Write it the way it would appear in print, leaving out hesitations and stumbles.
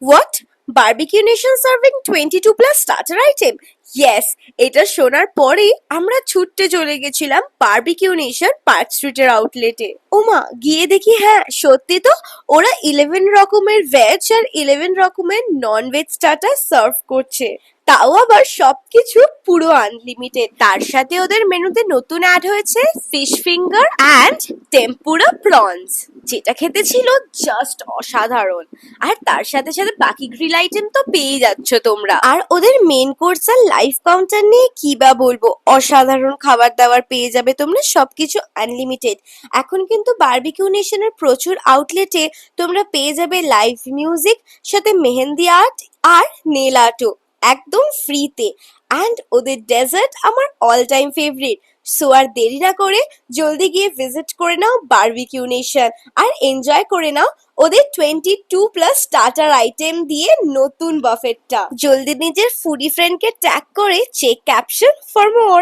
What? Barbecue nation serving 22 plus starter item? Yes, এটা শোনার পরেই আমরা ছুটতে চলে গেছিলাম বারবিকিউ নেশন পার্ক স্ট্রিটের আউটলেটে। ওমা, গিয়ে দেখি হ্যাঁ সত্যি তো, ওরা 11 রকমের ভেজ আর 11 রকমের নন ভেজ স্টার্টার সার্ভ করছে, তাও আবার সবকিছু পুরো আনলিমিটেড। তার সাথে ওদের মেনুতে নতুন অ্যাড হয়েছে fish finger and tempura prawns, যেটা খেতে ছিল জাস্ট অসাধারণ। আর তার সাথে সাথে বাকি গ্রিল আইটেম তো পেয়ে যাচ্ছ তোমরা। আর ওদের মেন কোর্স আর লাইভ কাউন্টার নিয়ে কি বা বলবো, অসাধারণ খাবার দাবার পেয়ে যাবে তোমরা, সবকিছু আনলিমিটেড। এখন কিন্তু বারবিকিউ নেশনের প্রচুর আউটলেটে তোমরা পেয়ে যাবে লাইভ মিউজিক, সাথে মেহেন্দি আর্ট আর নেল আর্টও একদম ফ্রিতে। অ্যান্ড ওদের ডেজার্ট আমার অল টাইম ফেভারিট। সো আর দেরি না করে জলদি গিয়ে ভিজিট করে নাও বারবিকিউ নেশন আর এনজয় করে নাও ওদের 22 প্লাস স্টার্টার আইটেম দিয়ে নতুন বাফেটটা। জলদি নিজের ফুডি ফ্রেন্ডকে ট্যাগ করে চেক ক্যাপশন ফর মোর।